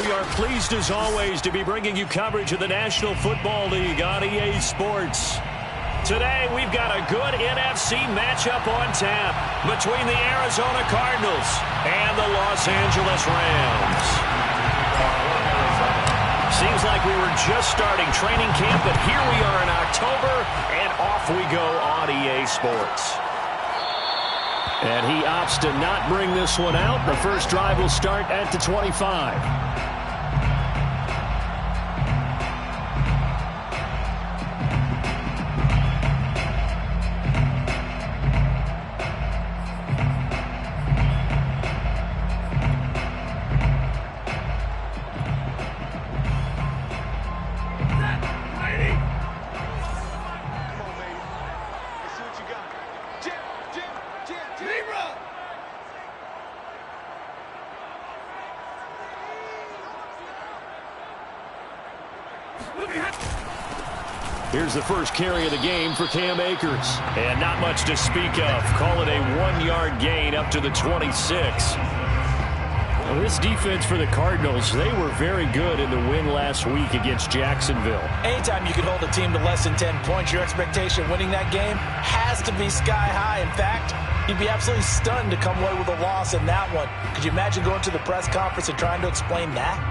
We are pleased as always to be bringing you coverage of the National Football League on EA Sports. Today we've got a good NFC matchup on tap between the Arizona Cardinals and the Los Angeles Rams. Seems like we were just starting training camp, but here we are in October, and off we go on EA Sports. And he opts to not bring this one out. The first drive will start at the 25. Here's the first carry of the game for Cam Akers. And not much to speak of. Call it a 1-yard gain up to the 26. Well, this defense for the Cardinals, they were very good in the win last week against Jacksonville. Anytime you can hold a team to less than 10 points, your expectation winning that game has to be sky high. In fact, you'd be absolutely stunned to come away with a loss in that one. Could you imagine going to the press conference and trying to explain that?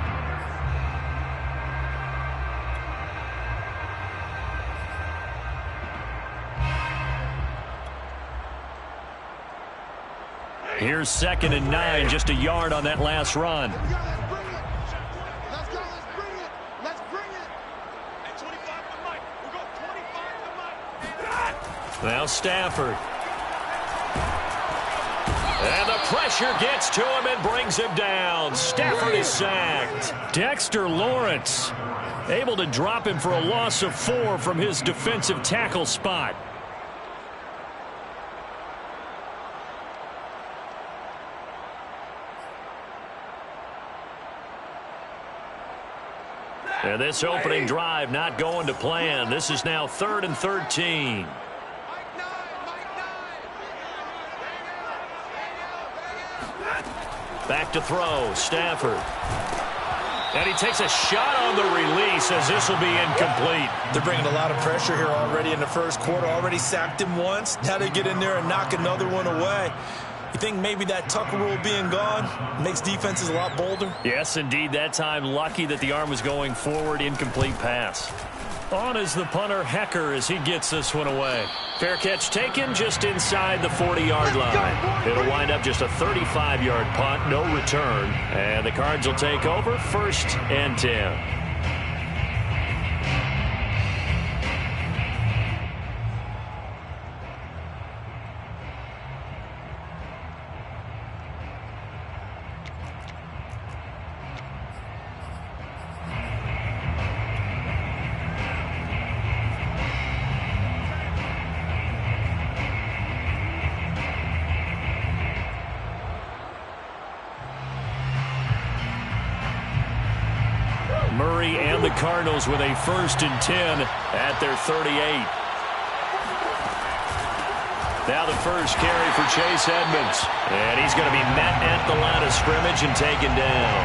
Here's 2nd and 9, just a yard on that last run. Let's go, let's bring it. Let's bring it. At 25 to Mike. We'll go 25 to Mike. Now Stafford. And the pressure gets to him and brings him down. Stafford is sacked. Dexter Lawrence able to drop him for a loss of 4 from his defensive tackle spot. And this opening drive not going to plan. This is now 3rd and 13. Back to throw, Stafford. And he takes a shot on the release as this will be incomplete. They're bringing a lot of pressure here already in the first quarter. Already sacked him once. Now they get in there and knock another one away. You think maybe that Tucker rule being gone makes defenses a lot bolder? Yes, indeed. That time, lucky that the arm was going forward. Incomplete pass. On is the punter, Hecker, as he gets this one away. Fair catch taken just inside the 40-yard line. It'll wind up just a 35-yard punt, no return. And the Cards will take over, 1st and 10. Murray and the Cardinals with a 1st and 10 at their 38. Now the first carry for Chase Edmonds. And he's going to be met at the line of scrimmage and taken down.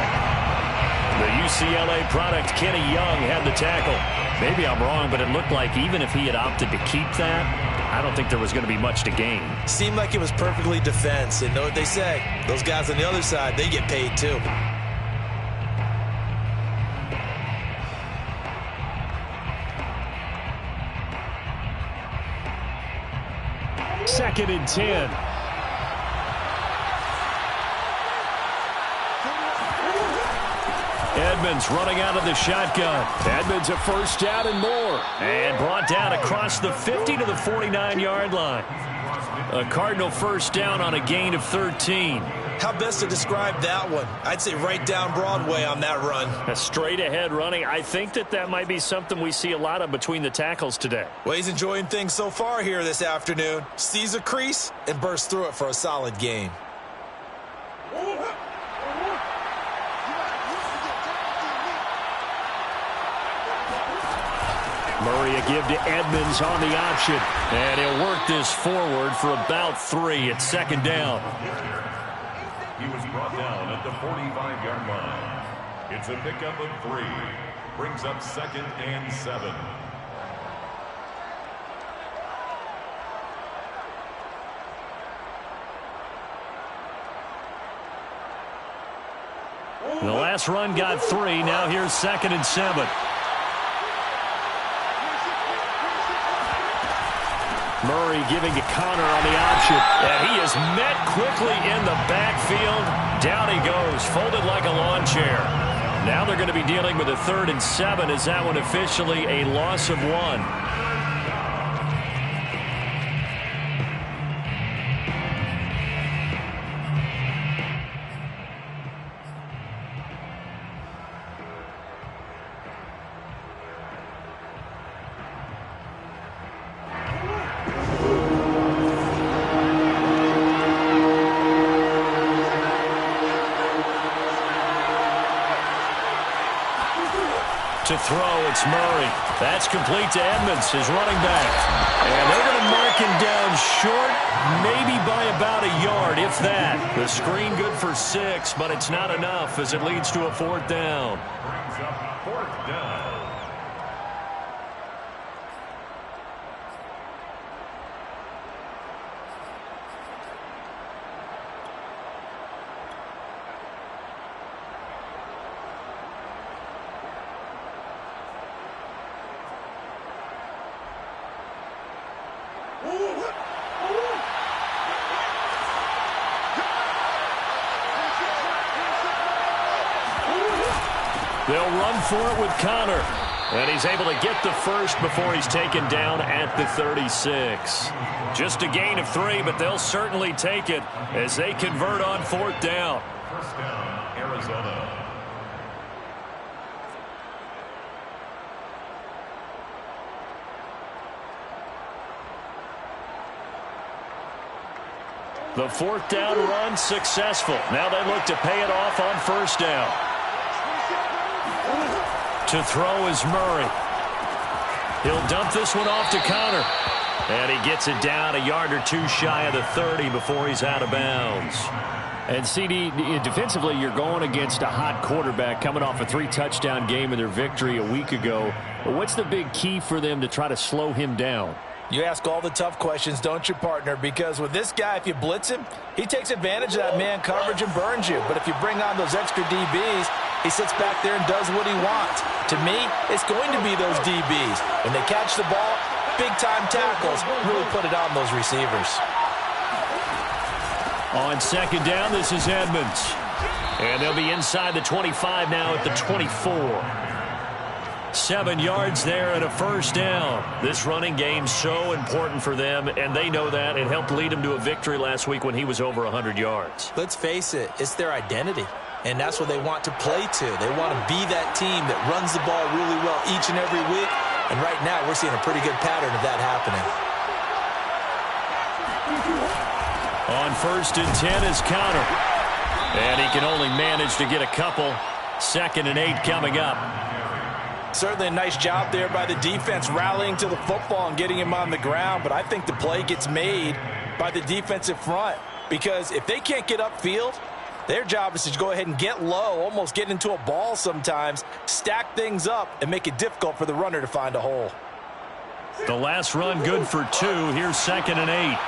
The UCLA product, Kenny Young, had the tackle. Maybe I'm wrong, but it looked like even if he had opted to keep that, I don't think there was going to be much to gain. Seemed like it was perfectly defense. And know what they say? Those guys on the other side, they get paid too. 2nd and 10. Edmonds running out of the shotgun. Edmonds a 1st down and more. And brought down across the 50 to the 49-yard line. A Cardinal 1st down on a gain of 13. How best to describe that one? I'd say right down Broadway on that run. A straight-ahead running. I think that might be something we see a lot of between the tackles today. Well, he's enjoying things so far here this afternoon. Sees a crease and bursts through it for a solid gain. Murray a give to Edmonds on the option. And he'll work this forward for about 3 at 2nd down. He was brought down at the 45-yard line. It's a pickup of 3. Brings up 2nd and 7. The last run got 3. Now here's 2nd and 7. Murray giving to Connor on the option. And he is met quickly in the backfield. Down he goes, folded like a lawn chair. Now they're going to be dealing with a 3rd and 7. Is that one officially a loss of 1? To throw, it's Murray. That's complete to Edmonds, his running back. And they're going to mark him down short, maybe by about a yard, if that. The screen good for 6, but it's not enough as it leads to a 4th down. Brings up 4th down. They'll run for it with Connor. And he's able to get the first before he's taken down at the 36. Just a gain of 3, but they'll certainly take it as they convert on 4th down. 1st down, Arizona. The 4th down run successful. Now they look to pay it off on 1st down. To throw is Murray. He'll dump this one off to Connor. And he gets it down a yard or 2 shy of the 30 before he's out of bounds. And CD, defensively, you're going against a hot quarterback coming off a 3-touchdown game in their victory a week ago. But what's the big key for them to try to slow him down? You ask all the tough questions, don't you, partner? Because with this guy, if you blitz him, he takes advantage of that man coverage and burns you. But if you bring on those extra DBs, he sits back there and does what he wants. To me, it's going to be those DBs. When they catch the ball, big-time tackles really put it on those receivers. On 2nd down, this is Edmonds. And they'll be inside the 25 now at the 24. 7 yards there and a 1st down. This running game's so important for them, and they know that. It helped lead them to a victory last week when he was over 100 yards. Let's face it, it's their identity. And that's what they want to play to. They want to be that team that runs the ball really well each and every week. And right now, we're seeing a pretty good pattern of that happening. On 1st and 10 is Connor. And he can only manage to get a couple. 2nd and 8 coming up. Certainly a nice job there by the defense rallying to the football and getting him on the ground. But I think the play gets made by the defensive front. Because if they can't get upfield, their job is to go ahead and get low, almost get into a ball sometimes, stack things up, and make it difficult for the runner to find a hole. The last run good for 2. Here's 2nd and 8.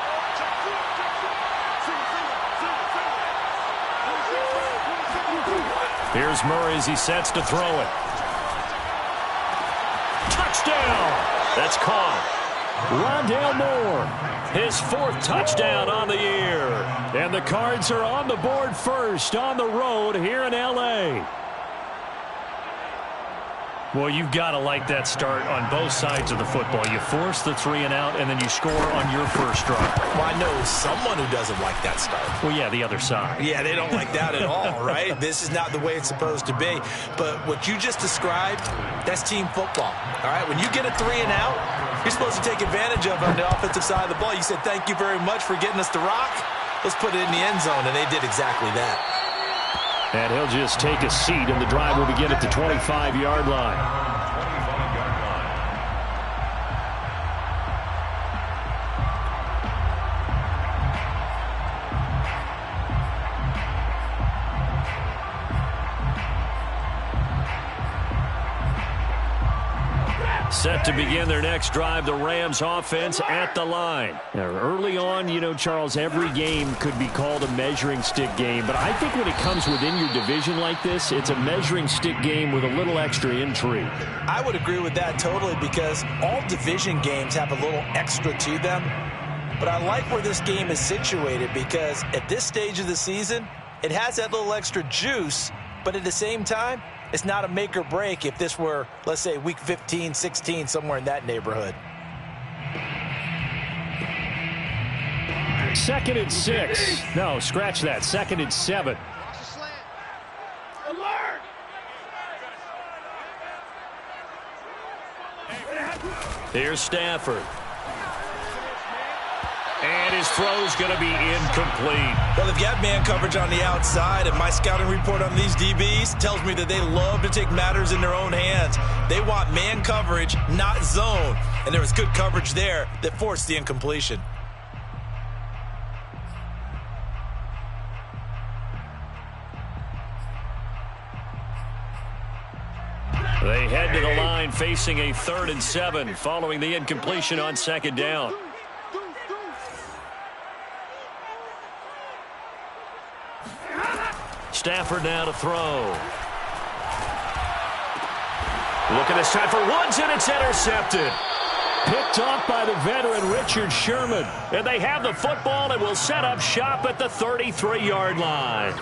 Here's Murray as he sets to throw it. Touchdown! That's caught. Rondale Moore, his 4th touchdown on the year. And the Cards are on the board first on the road here in L.A. Well, you've got to like that start on both sides of the football. You force the 3 and out, and then you score on your first drive. Well, I know someone who doesn't like that start. Well, yeah, the other side. Yeah, they don't like that at all, right? This is not the way it's supposed to be. But what you just described, that's team football, all right? When you get a 3 and out, you're supposed to take advantage of it on the offensive side of the ball. You said, thank you very much for getting us the rock. Let's put it in the end zone, and they did exactly that. And he'll just take a seat, and the drive will begin at the 25-yard line. Set to begin their next drive, the Rams offense at the line. Now, early on, you know, Charles, every game could be called a measuring stick game. But I think when it comes within your division like this, it's a measuring stick game with a little extra intrigue. I would agree with that totally because all division games have a little extra to them. But I like where this game is situated because at this stage of the season, it has that little extra juice, but at the same time, it's not a make or break if this were, let's say, week 15, 16, somewhere in that neighborhood. 2nd and 6. No, scratch that. 2nd and 7. Here's Stafford. And his throw's going to be incomplete. Well, if you have man coverage on the outside, and my scouting report on these DBs tells me that they love to take matters in their own hands. They want man coverage, not zone. And there was good coverage there that forced the incompletion. They head to the line facing a 3rd and 7 following the incompletion on 2nd down. Stafford now to throw. Looking this time for Woods, and it's intercepted. Picked off by the veteran Richard Sherman. And they have the football and will set up shop at the 33-yard line.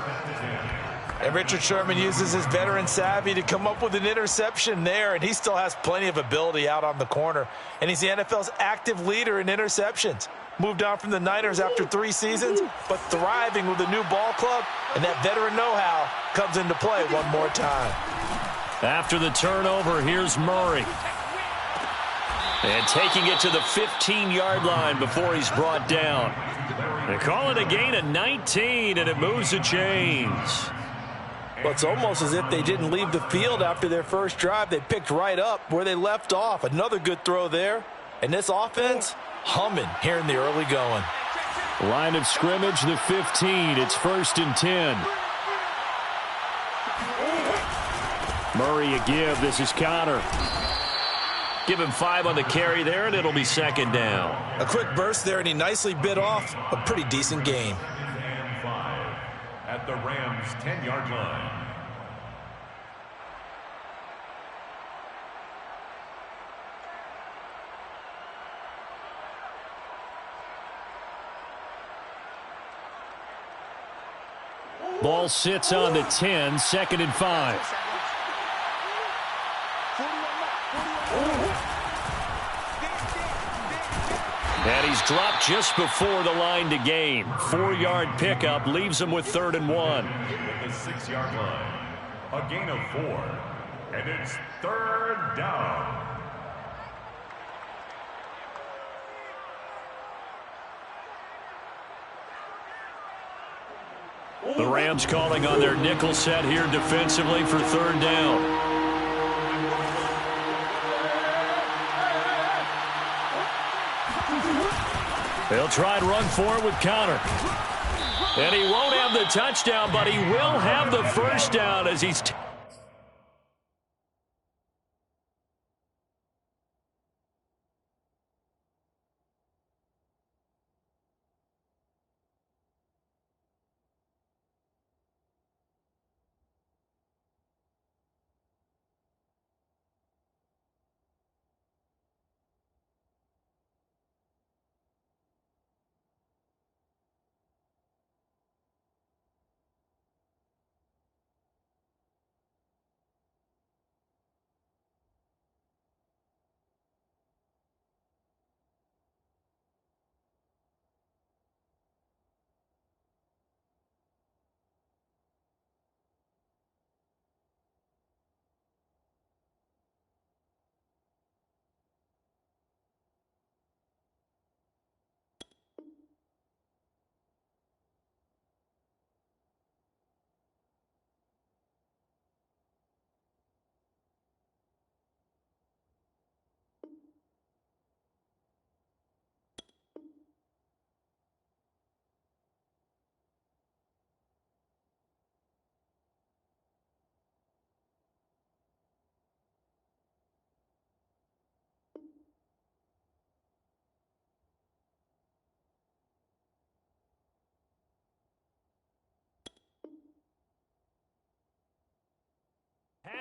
And Richard Sherman uses his veteran savvy to come up with an interception there, and he still has plenty of ability out on the corner. And he's the NFL's active leader in interceptions. Moved on from the Niners after 3 seasons, but thriving with a new ball club, and that veteran know-how comes into play one more time. After the turnover, here's Murray. And taking it to the 15-yard line before he's brought down. They call it a gain of 19, and it moves the chains. Well, it's almost as if they didn't leave the field after their first drive. They picked right up where they left off. Another good throw there. And this offense, humming here in the early going. Line of scrimmage, the 15. It's 1st and 10. Murray a give. This is Connor. Give him 5 on the carry there, and it'll be 2nd down. A quick burst there, and he nicely bit off a pretty decent gain. And 5 at the Rams' 10-yard line. Ball sits on the 10, 2nd and 5. And he's dropped just before the line to gain. 4-yard pickup leaves him with 3rd and 1. At the 6-yard line, a gain of 4, and it's 3rd down. The Rams calling on their nickel set here defensively for 3rd down. They'll try and run for it with Connor. And he won't have the touchdown, but he will have the first down as he's...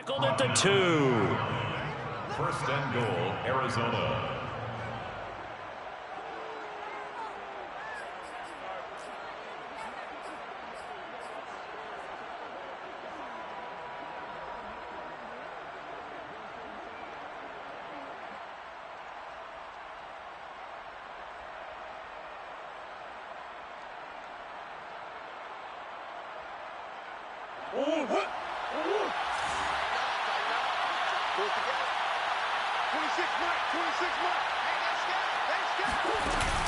Tackled at the 2. First and goal, Arizona.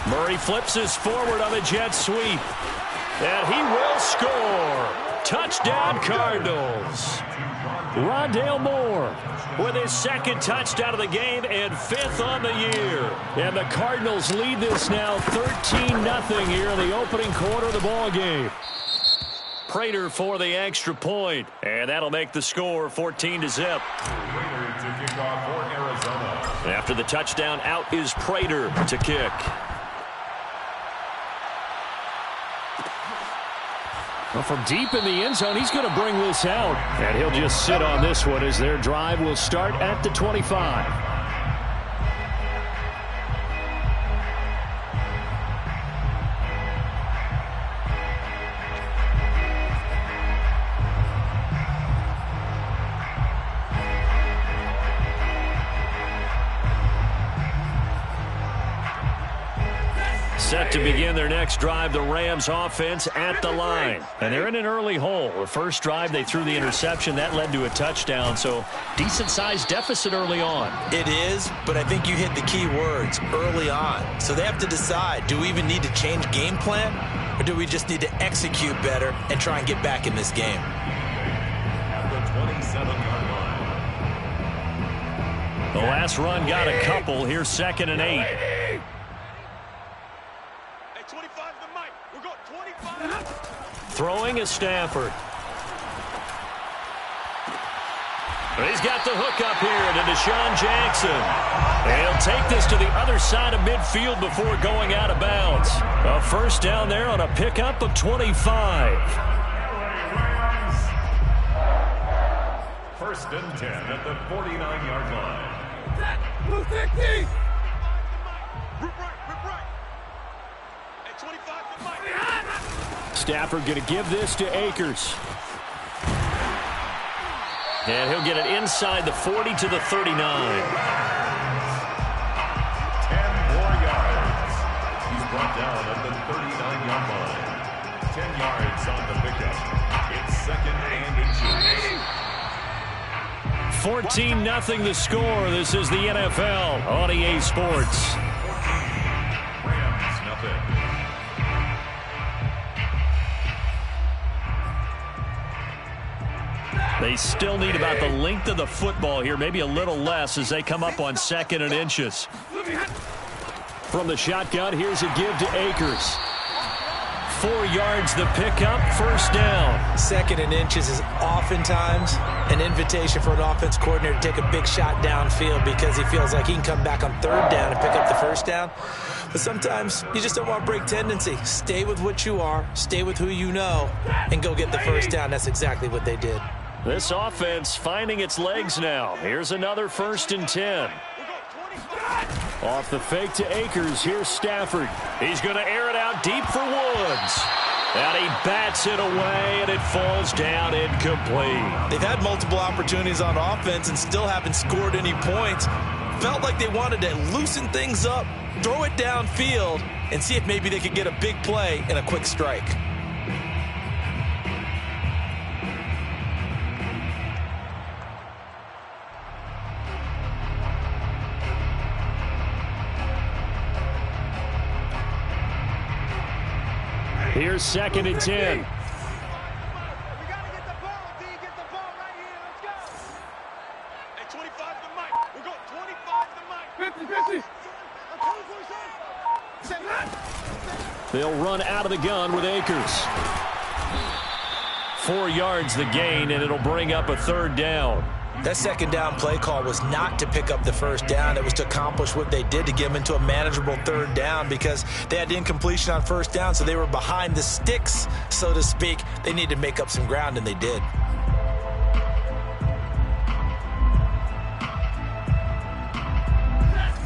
Murray flips us forward on the jet sweep. And he will score. Touchdown, Cardinals. Rondale Moore with his second touchdown of the game and 5th on the year. And the Cardinals lead this now 13-0 here in the opening quarter of the ball game. Prater for the extra point, and that'll make the score 14-0. Prater to kick off for Arizona. After the touchdown, out is Prater to kick. Well, from deep in the end zone, he's going to bring this out. And he'll just sit on this one as their drive will start at the 25. Set to begin their next drive, the Rams offense at the line. And they're in an early hole. The first drive, they threw the interception. That led to a touchdown, so decent-sized deficit early on. It is, but I think you hit the key words, early on. So they have to decide, do we even need to change game plan, or do we just need to execute better and try and get back in this game? At the 27-yard line. The last run got a couple. Here's 2nd and 8. Throwing is Stafford. He's got the hook up here to Deshaun Jackson. And he'll take this to the other side of midfield before going out of bounds. A first down there on a pickup of 25. First and 10 at the 49-yard line. Blue 50. Rip right. At 25 for Mike. Stafford going to give this to Akers. And he'll get it inside the 40 to the 39. 10 more yards. He's brought down at the 39-yard line. 10 yards on the pickup. It's 2nd and inches. 14-0 the score. This is the NFL on EA Sports. 14. Rams, nothing. They still need about the length of the football here, maybe a little less as they come up on 2nd and inches. From the shotgun, here's a give to Akers. 4 yards the pickup, first down. 2nd and inches is oftentimes an invitation for an offense coordinator to take a big shot downfield because he feels like he can come back on 3rd down and pick up the first down. But sometimes you just don't want to break tendency. Stay with what you are, stay with who you know, and go get the first down. That's exactly what they did. This offense finding its legs now. Here's another 1st and 10. Off the fake to Akers. Here's Stafford. He's going to air it out deep for Woods. And he bats it away, and it falls down incomplete. They've had multiple opportunities on offense and still haven't scored any points. Felt like they wanted to loosen things up, throw it downfield, and see if maybe they could get a big play and a quick strike. Here's 2nd and 10. We got to get the ball, D. Get the ball right here. Let's go. At 25 to Mike. We'll go 25 to Mike. 50. They'll run out of the gun with Akers. 4 yards the gain, and it'll bring up a 3rd down. That 2nd down play call was not to pick up the first down. It was to accomplish what they did to get them into a manageable 3rd down because they had incompletion on 1st down, so they were behind the sticks, so to speak. They needed to make up some ground, and they did.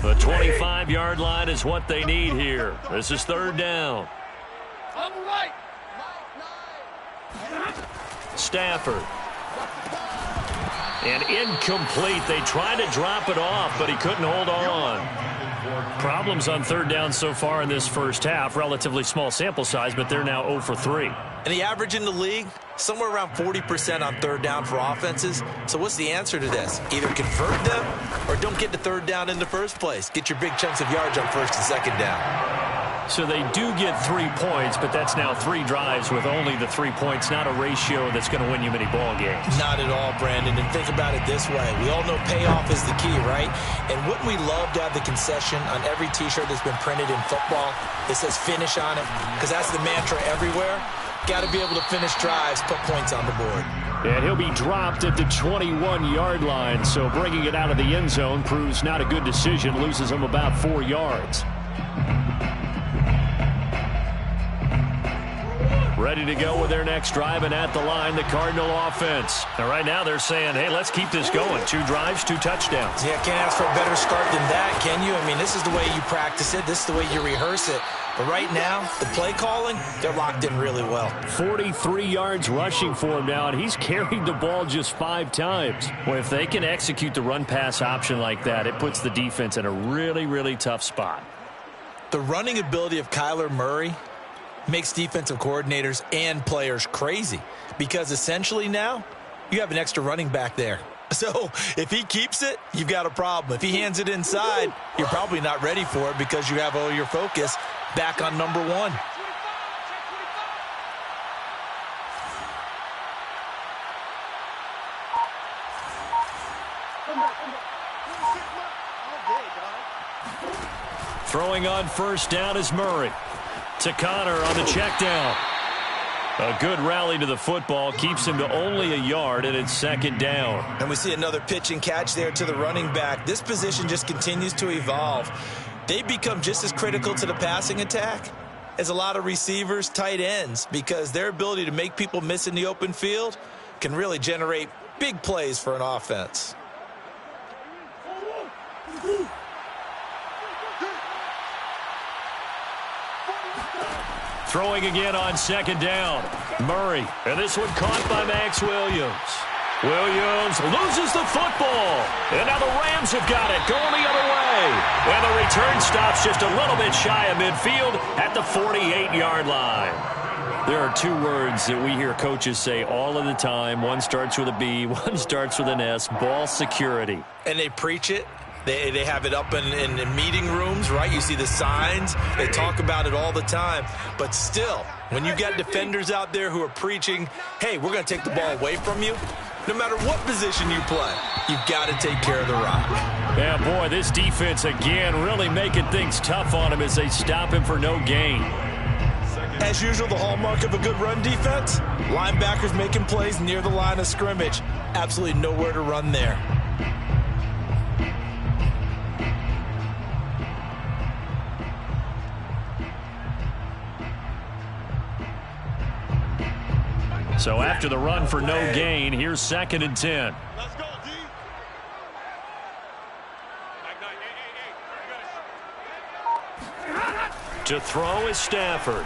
The 25-yard line is what they need here. This is third down. On the right. Stafford. And incomplete. They tried to drop it off, but he couldn't hold on. Problems on third down so far in this first half. Relatively small sample size, but they're now 0 for 3. And the average in the league, somewhere around 40% on third down for offenses. So what's the answer to this? Either convert them or don't get to third down in the first place. Get your big chunks of yards on first and second down. So they do get 3 points, but that's now 3 drives with only the 3 points. Not a ratio that's going to win you many ball games. Not at all, Brandon. And think about it this way. We all know payoff is the key, right? And wouldn't we love to have the concession on every T-shirt that's been printed in football? It says finish on it, because that's the mantra everywhere. Got to be able to finish drives, put points on the board. And he'll be dropped at the 21-yard line, so bringing it out of the end zone proves not a good decision. Loses him about 4 yards. Ready to go with their next drive, and at the line, the Cardinal offense. Now, right now, they're saying, hey, let's keep this going. 2 drives, 2 touchdowns. Yeah, can't ask for a better start than that, can you? I mean, this is the way you practice it. This is the way you rehearse it. But right now, the play calling, they're locked in really well. 43 yards rushing for him now, and he's carried the ball just 5 times. Well, if they can execute the run-pass option like that, it puts the defense in a really, really tough spot. The running ability of Kyler Murray makes defensive coordinators and players crazy, because essentially now you have an extra running back there. So if he keeps it, you've got a problem. If he hands it inside, you're probably not ready for it because you have all your focus back on number 1. Throwing on first down is Murray. To Connor on the check down. A good rally to the football keeps him to only a yard, and it's second down. And we see another pitch and catch there to the running back. This position just continues to evolve. They become just as critical to the passing attack as a lot of receivers, tight ends, because their ability to make people miss in the open field can really generate big plays for an offense. Throwing again on second down. Murray. And this one caught by Max Williams. Williams loses the football. And now the Rams have got it, going the other way. And the return stops just a little bit shy of midfield at the 48-yard line. There are 2 words that we hear coaches say all of the time. One starts with a B, one starts with an S. Ball security. And they preach it. They have it up in meeting rooms, right? You see the signs. They talk about it all the time. But still, when you got defenders out there who are preaching, hey, we're going to take the ball away from you, no matter what position you play, you've got to take care of the rock. Yeah, boy, this defense again really making things tough on him as they stop him for no gain. As usual, the hallmark of a good run defense, linebackers making plays near the line of scrimmage. Absolutely nowhere to run there. So after the run for no gain, here's 2nd and 10. Let's go, D. To throw is Stafford.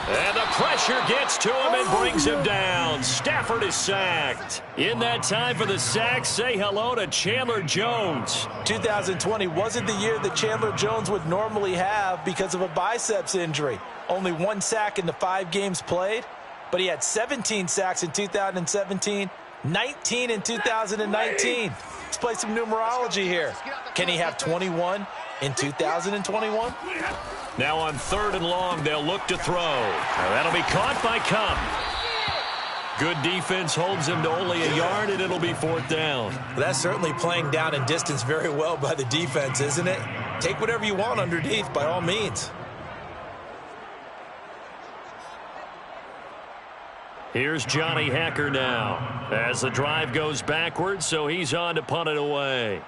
And the pressure gets to him and brings him down. Stafford is sacked. In that time for the sack, say hello to Chandler Jones. 2020 wasn't the year that Chandler Jones would normally have because of a biceps injury. Only 1 sack in the 5 games played. But he had 17 sacks in 2017, 19 in 2019. Let's play some numerology here. Can he have 21 in 2021? Now on 3rd and long, they'll look to throw. Now that'll be caught by Cup. Good defense holds him to only a yard, and it'll be 4th down. That's certainly playing down and distance very well by the defense, isn't it? Take whatever you want underneath, by all means. Here's Johnny Hacker now as the drive goes backwards, so he's on to punt it away.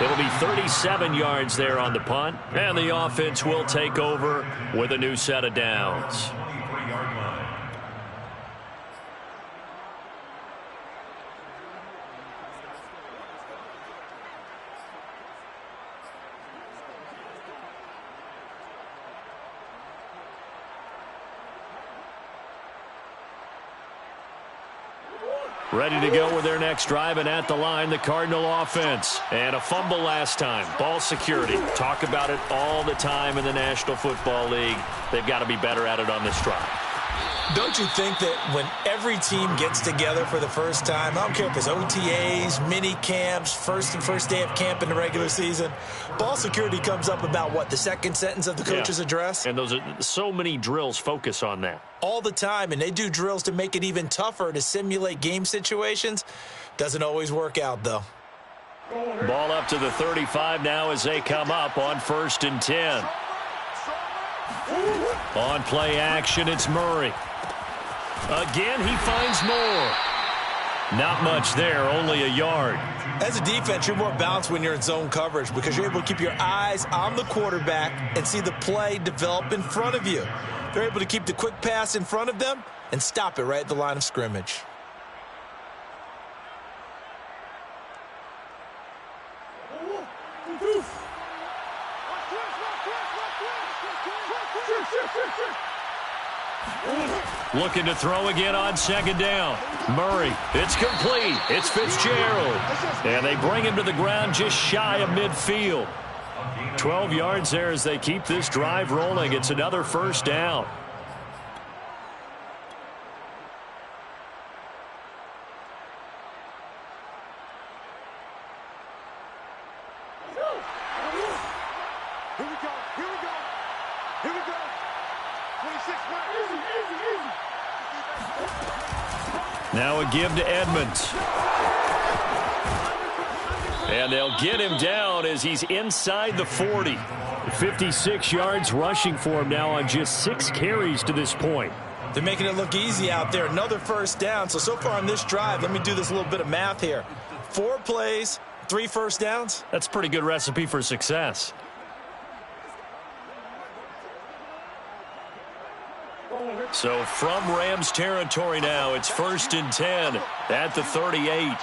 It'll be 37 yards there on the punt, and the offense will take over with a new set of downs. 23-yard line. Ready to go with their next drive, and at the line, the Cardinal offense. And a fumble last time. Ball security. Talk about it all the time in the National Football League. They've got to be better at it on this drive. Don't you think that when every team gets together for the first time, I don't care if it's OTAs, mini camps, first day of camp in the regular season, ball security comes up about what, the second sentence of the coach's address? And those are so many drills focus on that. All the time, and they do drills to make it even tougher to simulate game situations. Doesn't always work out, though. Ball up to the 35 now as they come up on 1st and 10. On play action, it's Murray. Again, he finds more. Not much there, only a yard. As a defense, you're more balanced when you're in zone coverage because you're able to keep your eyes on the quarterback and see the play develop in front of you. They're able to keep the quick pass in front of them and stop it right at the line of scrimmage. Looking to throw again on 2nd down. Murray, it's complete. It's Fitzgerald. And they bring him to the ground just shy of midfield. 12 yards there as they keep this drive rolling. It's another 1st down. Here we go. Here we go. Here we go. 26 Now a give to Edmonds. And they'll get him down as he's inside the 40. 56 yards rushing for him now on just 6 carries to this point. They're making it look easy out there. Another 1st down. So far on this drive, let me do this little bit of math here. 4 plays, 3 1st downs. That's a pretty good recipe for success. So from Rams territory now, it's 1st and 10 at the 38.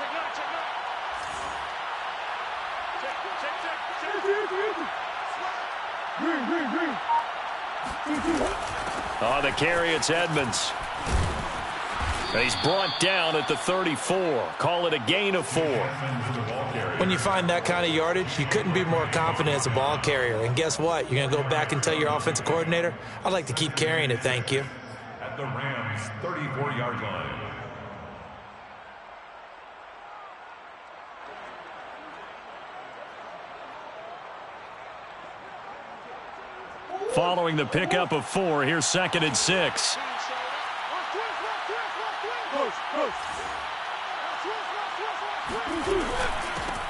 On the carry, it's Edmonds. And he's brought down at the 34. Call it a gain of 4. When you find that kind of yardage, you couldn't be more confident as a ball carrier. And guess what? You're going to go back and tell your offensive coordinator, I'd like to keep carrying it, thank you. At the Rams' 34-yard line. Following the pickup of 4, here's 2nd and 6.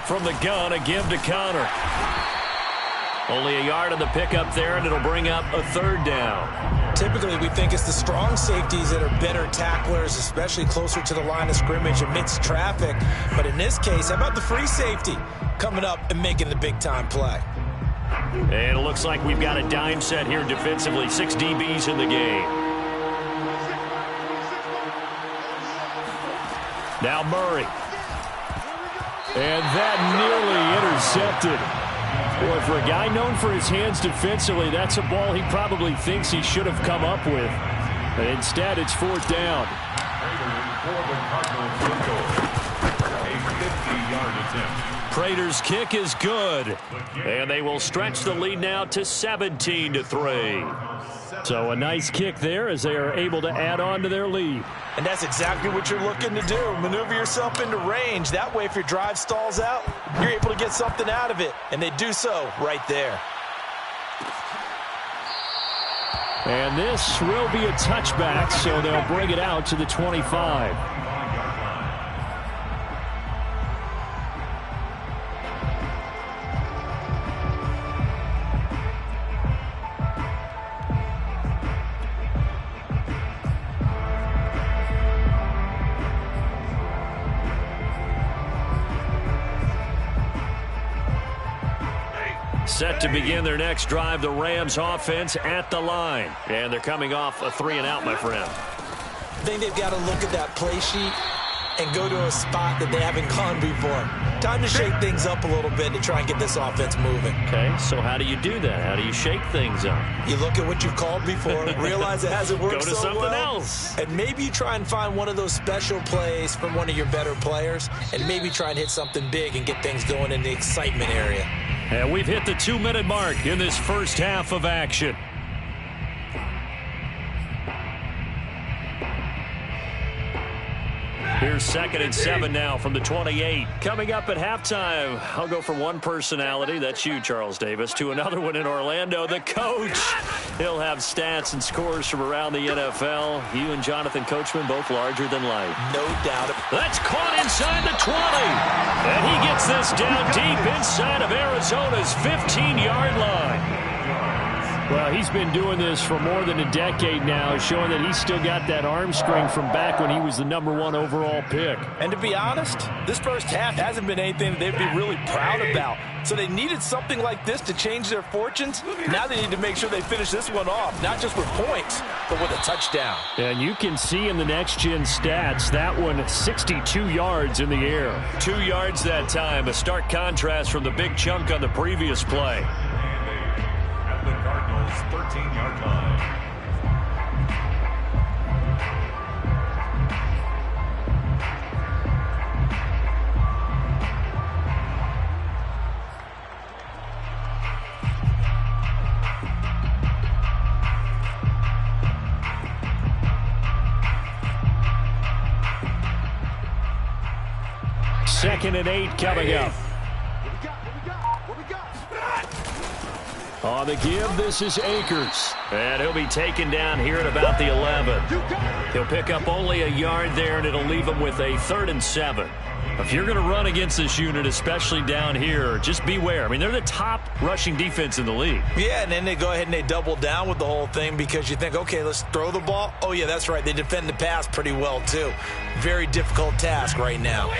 From the gun, a give to Connor. Only a yard on the pickup there, and it'll bring up a 3rd down. Typically, we think it's the strong safeties that are better tacklers, especially closer to the line of scrimmage amidst traffic. But in this case, how about the free safety coming up and making the big-time play? And it looks like we've got a dime set here defensively. 6 DBs in the game. Now Murray. And that nearly intercepted. Boy, for a guy known for his hands defensively, that's a ball he probably thinks he should have come up with. But instead, it's 4th down. Prater's kick is good. And they will stretch the lead now to 17-3. So a nice kick there as they are able to add on to their lead. And that's exactly what you're looking to do. Maneuver yourself into range. That way, if your drive stalls out, you're able to get something out of it. And they do so right there. And this will be a touchback, so they'll bring it out to the 25. Set to begin their next drive, the Rams offense at the line. And they're coming off a 3-and-out, my friend. I think they've got to look at that play sheet and go to a spot that they haven't gone before. Time to shake things up a little bit to try and get this offense moving. Okay, so how do you do that? How do you shake things up? You look at what you've called before, realize it hasn't worked Go to so something well, else. and maybe you try and find one of those special plays from one of your better players, and maybe try and hit something big and get things going in the excitement area. And we've hit the 2-minute mark in this first half of action. Here's 2nd and 7 now from the 28. Coming up at halftime, I'll go from one personality, that's you, Charles Davis, to another one in Orlando, the coach. He'll have stats and scores from around the NFL. You and Jonathan Coachman both larger than life. No doubt. That's caught inside the 20. And he gets this down deep inside of Arizona's 15-yard line. Well, he's been doing this for more than a decade now, showing that he's still got that arm strength from back when he was the #1 overall pick. And to be honest, this first half hasn't been anything that they'd be really proud about. So they needed something like this to change their fortunes. Now they need to make sure they finish this one off, not just with points, but with a touchdown. And you can see in the next-gen stats, that one 62 yards in the air. 2 yards that time, a stark contrast from the big chunk on the previous play. At the Cardinals' 13-yard line. Second and 8 coming up. On the give, this is Akers. And he'll be taken down here at about the 11. He'll pick up only a yard there, and it'll leave him with a 3rd and 7. If you're going to run against this unit, especially down here, just beware. I mean, they're the top rushing defense in the league. Yeah, and then they go ahead and they double down with the whole thing because you think, okay, let's throw the ball. Oh, yeah, that's right. They defend the pass pretty well, too. Very difficult task right now.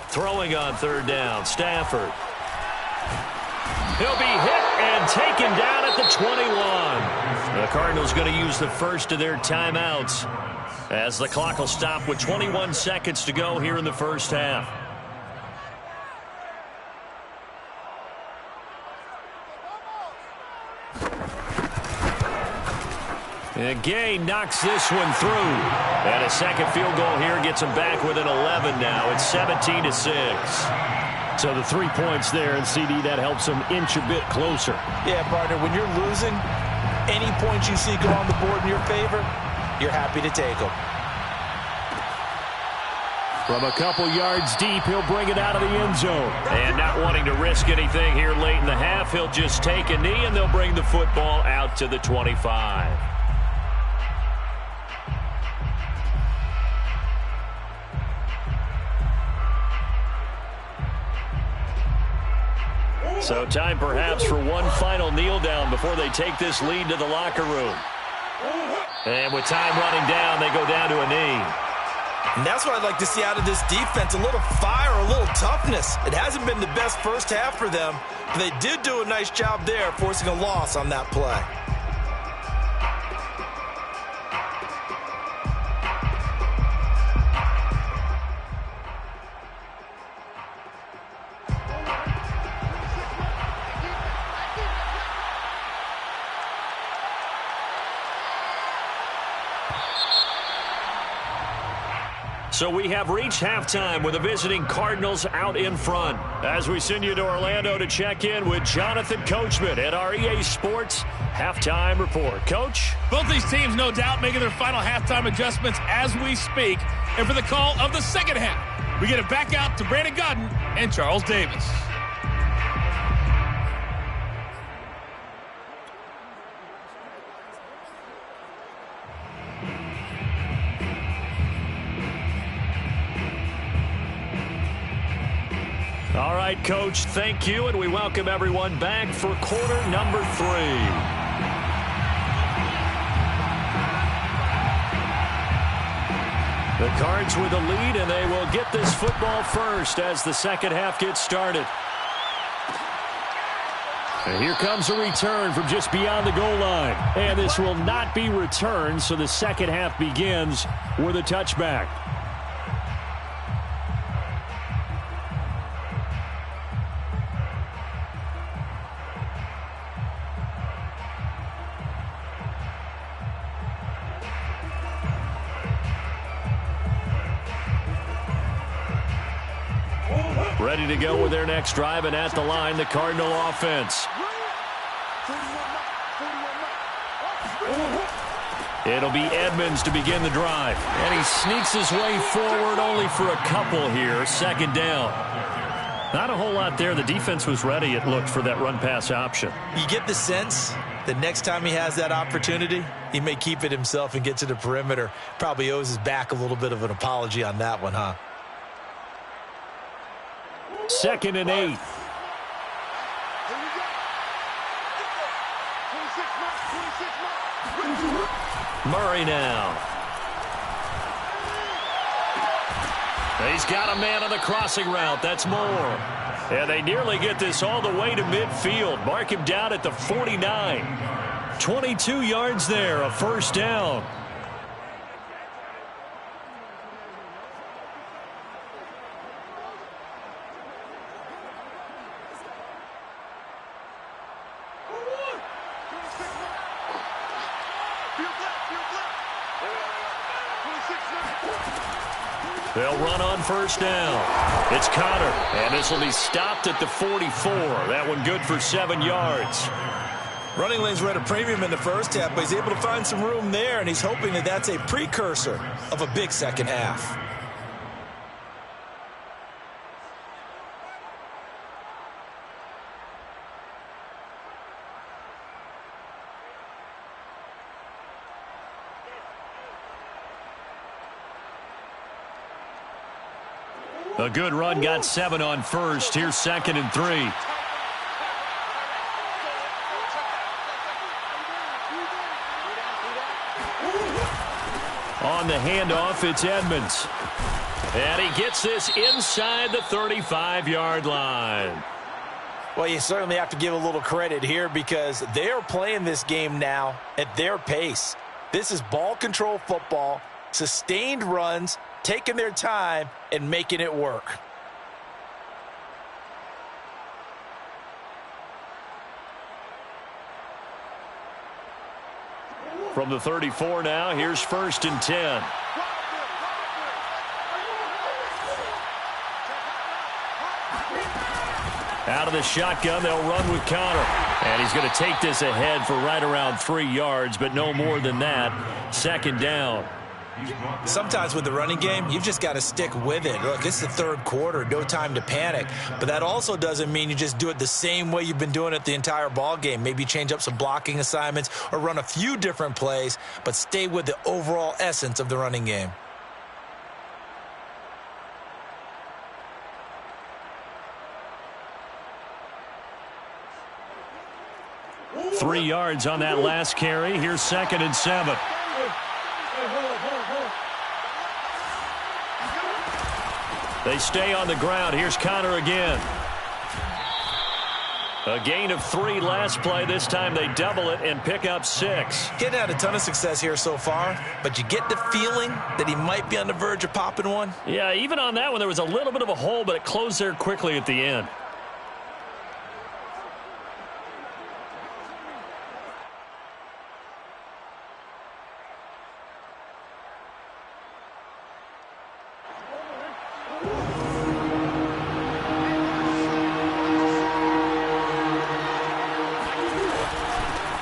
Throwing on 3rd down, Stafford. He'll be hit and taken down at the 21. The Cardinals going to use the first of their timeouts as the clock will stop with 21 seconds to go here in the first half. And Gay knocks this one through. And a second field goal here gets him back within 11 now. It's 17-6. So the 3 points there, and CD, that helps him inch a bit closer. Yeah, partner, when you're losing, any points you see go on the board in your favor, you're happy to take them. From a couple yards deep, he'll bring it out of the end zone. And not wanting to risk anything here late in the half, he'll just take a knee, and they'll bring the football out to the 25. So time perhaps for one final kneel down before they take this lead to the locker room. And with time running down, they go down to a knee. And that's what I'd like to see out of this defense, a little fire, a little toughness. It hasn't been the best first half for them, but they did do a nice job there forcing a loss on that play. So we have reached halftime with the visiting Cardinals out in front. As we send you to Orlando to check in with Jonathan Coachman at our EA Sports Halftime Report. Coach? Both these teams, no doubt, making their final halftime adjustments as we speak. And for the call of the second half, we get it back out to Brandon Godden and Charles Davis. All right, Coach, thank you, and we welcome everyone back for quarter number 3. The Cards with the lead, and they will get this football first as the second half gets started. And here comes a return from just beyond the goal line. And this will not be returned, so the second half begins with a touchback. Ready to go with their next drive, and at the line, the Cardinal offense. It'll be Edmonds to begin the drive. And he sneaks his way forward only for a couple here. Second down. Not a whole lot there. The defense was ready, it looked, for that run-pass option. You get the sense that next time he has that opportunity, he may keep it himself and get to the perimeter. Probably owes his back a little bit of an apology on that one, huh? 2nd and 8. Murray now. He's got a man on the crossing route. That's Moore. And they nearly get this all the way to midfield. Mark him down at the 49. 22 yards there, a first down. They'll run on first down. It's Connor, and this will be stopped at the 44. That one good for 7 yards. Running lanes were at a premium in the first half, but he's able to find some room there, and he's hoping that that's a precursor of a big second half. A good run, got 7 on first. Here's 2nd and 3. On the handoff, it's Edmonds. And he gets this inside the 35-yard line. Well, you certainly have to give a little credit here because they're playing this game now at their pace. This is ball control football, sustained runs, taking their time and making it work. From the 34 now, here's 1st and 10. Out of the shotgun, they'll run with Connor. And he's going to take this ahead for right around 3 yards, but no more than that. 2nd down. Sometimes with the running game, you've just got to stick with it. Look, it's the third quarter, no time to panic. But that also doesn't mean you just do it the same way you've been doing it the entire ball game. Maybe change up some blocking assignments or run a few different plays, but stay with the overall essence of the running game. Three yards on that last carry. Here's 2nd and 7. They stay on the ground. Here's Connor again. A gain of 3 last play. This time they double it and pick up 6. Getting had a ton of success here so far, but you get the feeling that he might be on the verge of popping one. Yeah, even on that one, there was a little bit of a hole, but it closed there quickly at the end.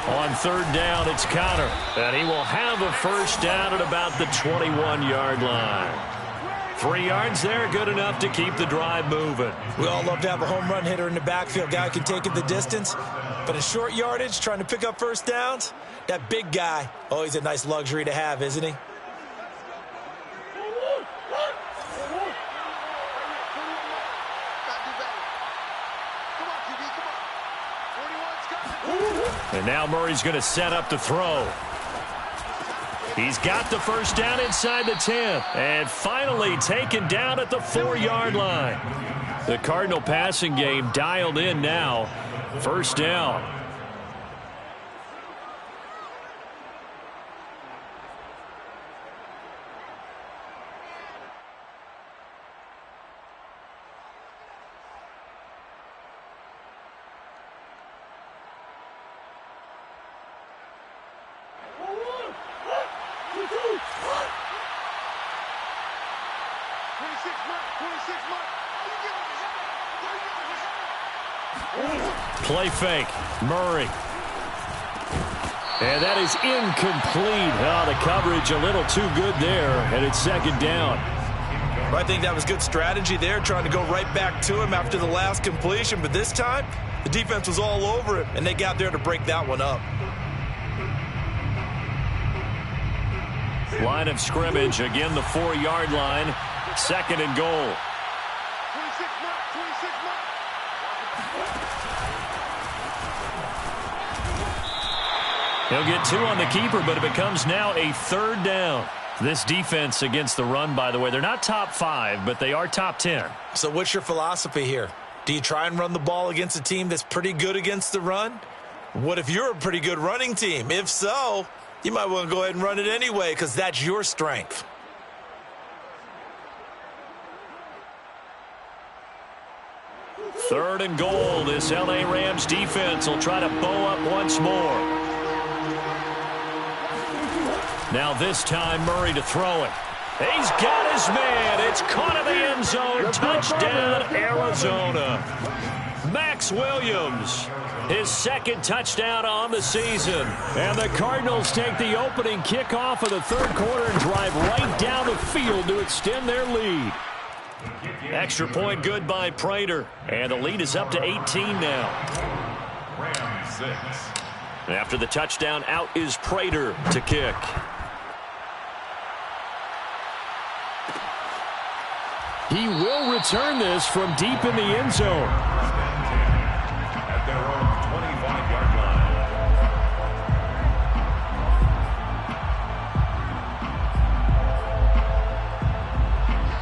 On 3rd down, it's Connor, and he will have a first down at about the 21-yard line. 3 yards there, good enough to keep the drive moving. We all love to have a home run hitter in the backfield, guy who can take it the distance. But in short yardage, trying to pick up first downs, that big guy, always a nice luxury to have, isn't he? And now Murray's going to set up the throw. He's got the first down inside the 10. And finally taken down at the 4-yard line. The Cardinal passing game dialed in now. First down. Play fake. Murray. And that is incomplete. Oh, the coverage a little too good there, and it's second down. Well, I think that was good strategy there, trying to go right back to him after the last completion. But this time, the defense was all over it, and they got there to break that one up. Line of scrimmage, again the 4-yard line. Second and goal. He'll get 2 on the keeper, but it becomes now a third down. This defense against the run, by the way, they're not top 5, but they are top 10. So what's your philosophy here? Do you try and run the ball against a team that's pretty good against the run? What if you're a pretty good running team? If so, you might want to go ahead and run it anyway because that's your strength. Third and goal. This L.A. Rams defense will try to bow up once more. Now this time Murray to throw it. He's got his man. It's caught in the end zone. Touchdown, Arizona. Max Williams, his second touchdown on the season. And the Cardinals take the opening kickoff of the third quarter and drive right down the field to extend their lead. Extra point good by Prater. And the lead is up to 18 now. Rams 6. After the touchdown, out is Prater to kick. He will return this from deep in the end zone. At their own 25-yard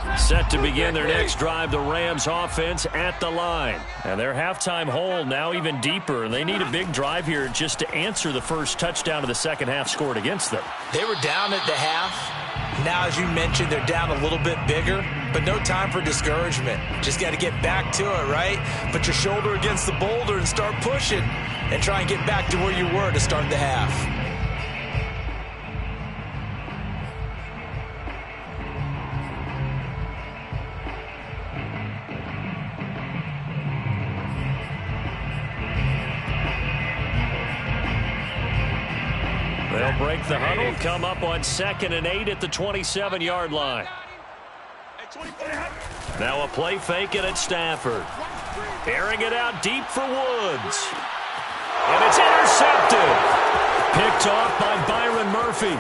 line. Set to begin their next drive, the Rams offense at the line. And their halftime hole now even deeper, and they need a big drive here just to answer the first touchdown of the second half scored against them. They were down at the half. Now, as you mentioned, they're down a little bit bigger, but no time for discouragement. Just got to get back to it, right? Put your shoulder against the boulder and start pushing and try and get back to where you were to start the half. They'll break the huddle, come up on 2nd and 8 at the 27-yard line. Now a play fake it at Stafford. Airing it out deep for Woods. And it's intercepted. Picked off by Byron Murphy.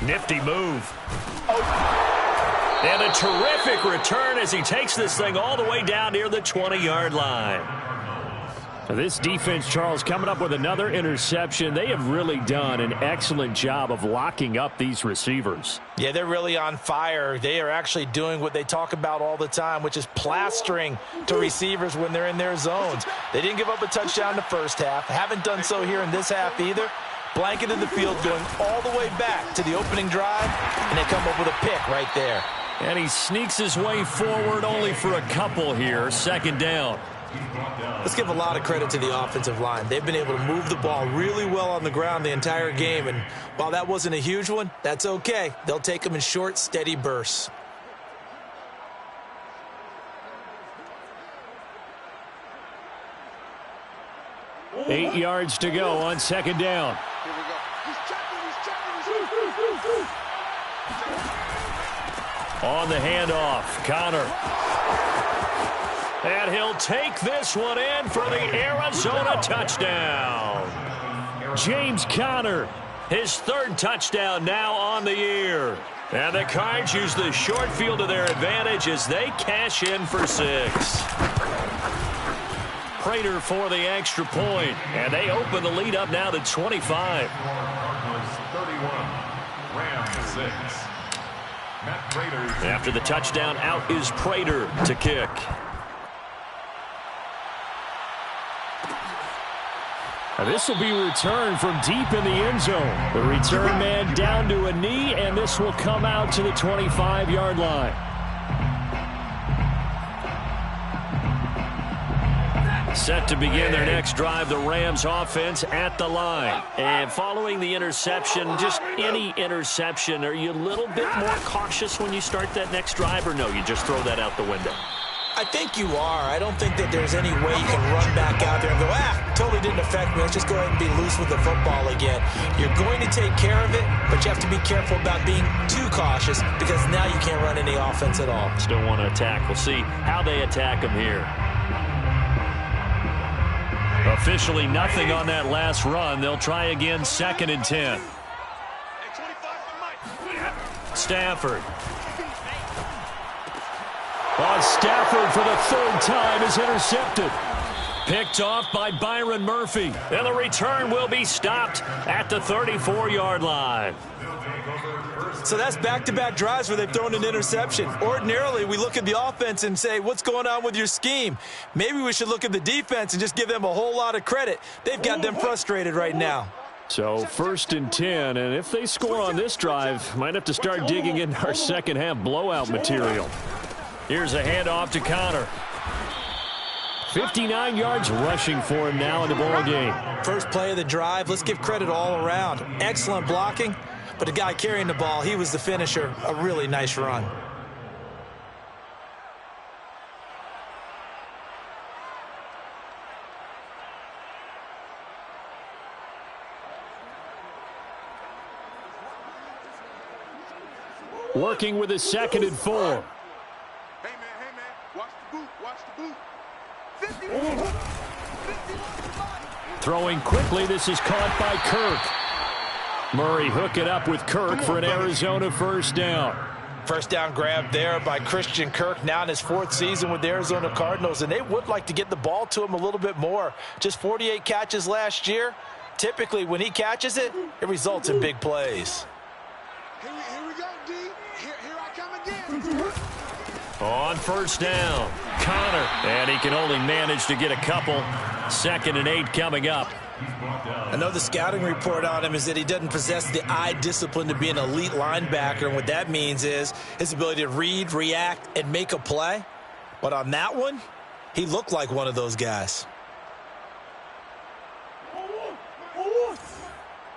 Nifty move. And a terrific return as he takes this thing all the way down near the 20-yard line. This defense, Charles, coming up with another interception. They have really done an excellent job of locking up these receivers. Yeah, they're really on fire. They are actually doing what they talk about all the time, which is plastering to receivers when they're in their zones. They didn't give up a touchdown in the first half. Haven't done so here in this half either. Blanketed the field going all the way back to the opening drive, and they come up with a pick right there. And he sneaks his way forward only for a couple here. Second down. Let's give a lot of credit to the offensive line. They've been able to move the ball really well on the ground the entire game. And while that wasn't a huge one, that's okay. They'll take them in short, steady bursts. Eight yards to go on second down. Here we go. He's checking. On the handoff, Connor. And he'll take this one in for the Arizona touchdown. James Conner, his third touchdown now on the year. And the Cards use the short field to their advantage as they cash in for 6. Prater for the extra point. And they open the lead up now to 25. Cardinals 31, Rams 6. Matt Prater. After the touchdown, out is Prater to kick. This will be returned from deep in the end zone. The return man down to a knee, and this will come out to the 25-yard line. Set to begin their next drive, the Rams offense at the line. And following the interception, just any interception, are you a little bit more cautious when you start that next drive, or no, you just throw that out the window? I think you are. I don't think that there's any way you can run back out there and go, totally didn't affect me. Let's just go ahead and be loose with the football again. You're going to take care of it, but you have to be careful about being too cautious because now you can't run any offense at all. Still want to attack. We'll see how they attack them here. Officially nothing on that last run. They'll try again, 2nd and 10. Stafford. Stafford for the 3rd time is intercepted. Picked off by Byron Murphy. And the return will be stopped at the 34-yard line. So that's back-to-back drives where they've thrown an interception. Ordinarily, we look at the offense and say, what's going on with your scheme? Maybe we should look at the defense and just give them a whole lot of credit. They've got them frustrated right now. So 1st and 10, and if they score on this drive, might have to start digging in our second-half blowout material. Here's a handoff to Connor. 59 yards rushing for him now in the ball game. First play of the drive. Let's give credit all around. Excellent blocking, but the guy carrying the ball, he was the finisher. A really nice run. Working with a 2nd and 4. Hey, man, watch the boot. 50. Throwing quickly, this is caught by Kirk. Murray hooking up with Kirk for an Arizona 1st down. First down grab there by Christian Kirk, now in his 4th season with the Arizona Cardinals, and they would like to get the ball to him a little bit more. Just 48 catches last year. Typically, when he catches it, it results in big plays. Here we go, D. Here I come again. On 1st down, Connor, and he can only manage to get a couple. 2nd and 8 coming up. I know the scouting report on him is that he doesn't possess the eye discipline to be an elite linebacker, and what that means is his ability to read, react, and make a play. But on that one, he looked like one of those guys.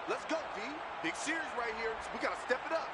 Let's go, D. Big series right here. We got to step it up.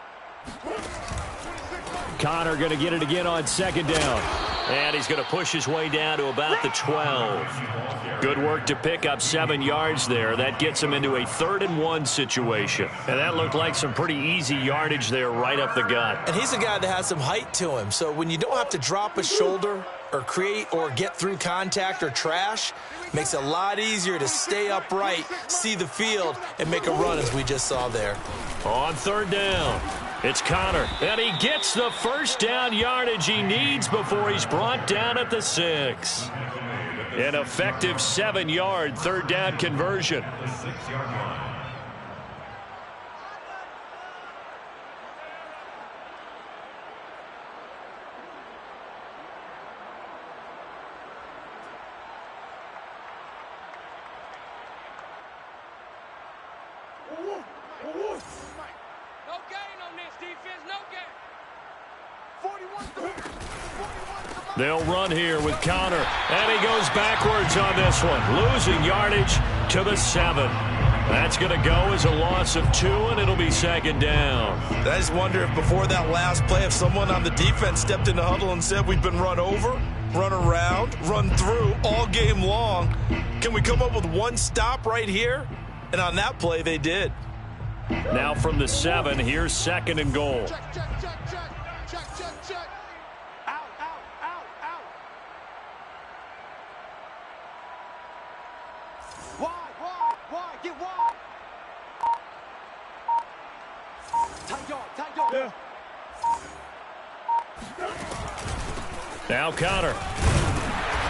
Connor going to get it again on 2nd down. And he's going to push his way down to about the 12. Good work to pick up 7 yards there. That gets him into a 3rd and 1 situation. And that looked like some pretty easy yardage there right up the gut. And he's a guy that has some height to him. So when you don't have to drop a shoulder or create or get through contact or trash, makes it a lot easier to stay upright, see the field, and make a run as we just saw there. On 3rd down, it's Connor, and he gets the 1st down yardage he needs before he's brought down at the 6. An effective 7-yard 3rd down conversion. The 6-yard line. No gain on this defense, no gain. 41. They'll run here with Connor, and he goes backwards on this one, losing yardage to the 7. That's going to go as a loss of 2, and it'll be 2nd down. I just wonder if before that last play, if someone on the defense stepped in the huddle and said, we've been run over, run around, run through all game long. Can we come up with one stop right here? And on that play, they did. Now from the 7, here's 2nd and goal. Check. Out. Wide. Get wide. Tight yard. Yeah. Now Connor.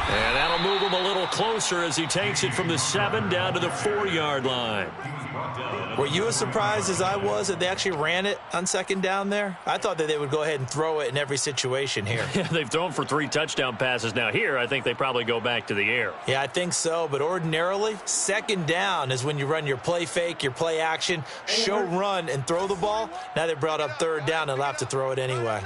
And that'll move him a little closer as he takes it from the 7 down to the 4-yard line. Were you as surprised as I was that they actually ran it on 2nd down there? I thought that they would go ahead and throw it in every situation here. Yeah, they've thrown for 3 touchdown passes. Now here, I think they probably go back to the air. Yeah, I think so. But ordinarily, 2nd down is when you run your play fake, your play action, show run, and throw the ball. Now they brought up 3rd down and they'll have to throw it anyway.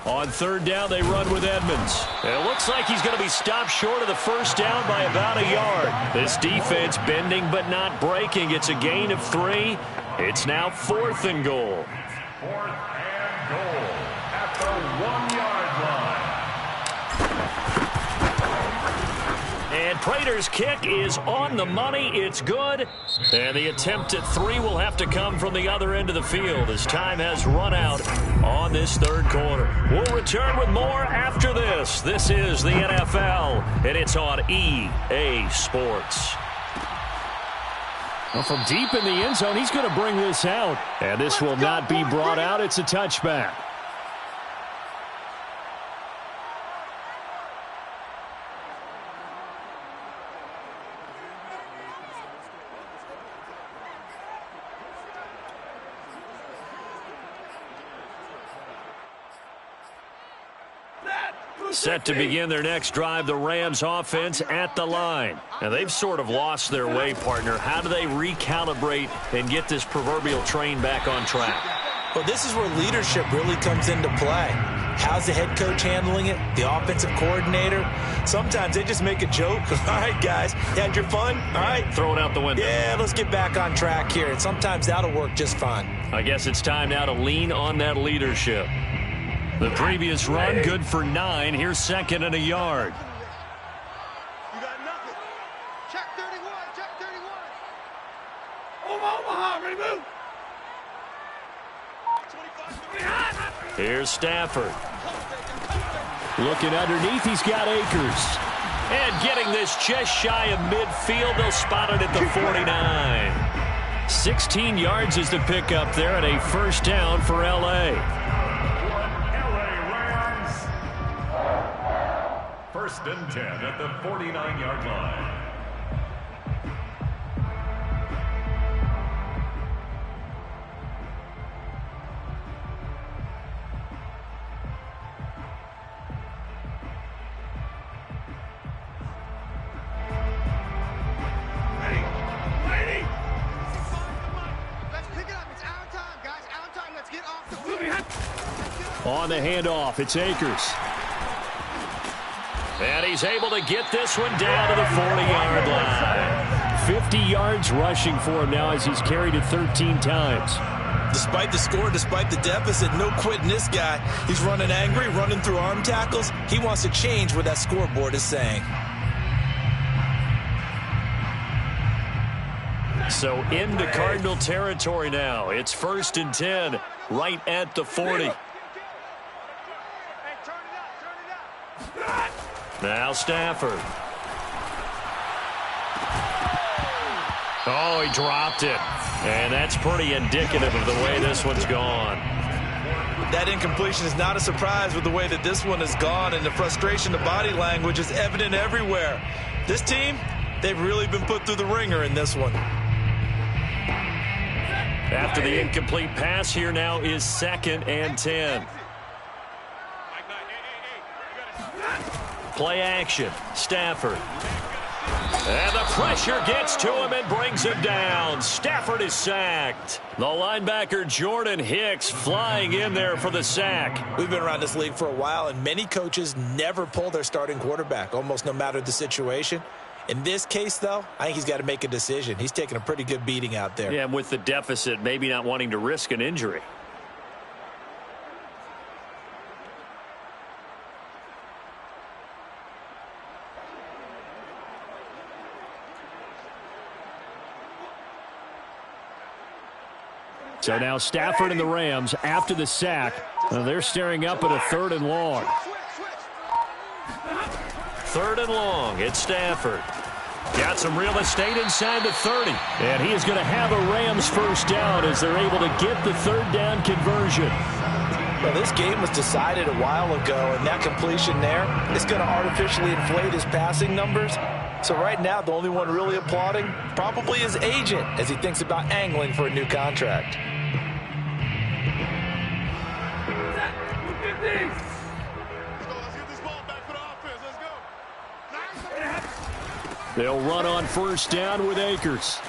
On 3rd down, they run with Edmonds. And it looks like he's going to be stopped short of the 1st down by about a yard. This defense bending but not breaking. It's a gain of 3. It's now 4th and goal. 4th and goal at the 1-yard line. And Prater's kick is on the money. It's good. And the attempt at 3 will have to come from the other end of the field as time has run out on this 3rd quarter. We'll return with more after this. This is the NFL, and it's on EA Sports. Well, from deep in the end zone, he's going to bring this out. And this will not be brought out. It's a touchback. Set to begin their next drive, the Rams offense at the line. Now, they've sort of lost their way, partner. How do they recalibrate and get this proverbial train back on track? Well, this is where leadership really comes into play. How's the head coach handling it? The offensive coordinator? Sometimes they just make a joke. All right, guys, you had your fun? All right. Throw it out the window. Yeah, let's get back on track here. And sometimes that'll work just fine. I guess it's time now to lean on that leadership. The previous run, good for 9. Here's 2nd and a yard. You got nothing. Check 31. Check 31. Omaha, ready move. 25. Here's Stafford. Looking underneath, he's got Akers. And getting this just shy of midfield, they'll spot it at the 49. 16 yards is the pickup there and a 1st down for L.A. 1st and 10 at the 49-yard line. Ready. Let's pick it up. It's our time, guys. Our time. Let's get off the field. On the handoff, it's Akers. And he's able to get this one down to the 40-yard line. 50 yards rushing for him now as he's carried it 13 times. Despite the score, despite the deficit, no quitting this guy. He's running angry, running through arm tackles. He wants to change what that scoreboard is saying. So into Cardinal territory now. It's 1st and 10, right at the 40. Hey, turn it up. Now Stafford. Oh, he dropped it. And that's pretty indicative of the way this one's gone. That incompletion is not a surprise with the way that this one has gone, and the frustration, the body language is evident everywhere. This team, they've really been put through the ringer in this one. After the incomplete pass, here now is 2nd and 10. Play action. Stafford. And the pressure gets to him and brings him down. Stafford is sacked. The linebacker Jordan Hicks flying in there for the sack. We've been around this league for a while, and many coaches never pull their starting quarterback, almost no matter the situation. In this case, though, I think he's got to make a decision. He's taking a pretty good beating out there. Yeah, and with the deficit, maybe not wanting to risk an injury. So now Stafford and the Rams, after the sack, they're staring up at a 3rd and long. 3rd and long, it's Stafford. Got some real estate inside the 30. And he is going to have a Rams 1st down as they're able to get the 3rd down conversion. Well, this game was decided a while ago, and that completion there is going to artificially inflate his passing numbers. So right now, the only one really applauding probably his agent as he thinks about angling for a new contract. Let's get this ball back for the offense. Let's go. They'll run on first down with Akers.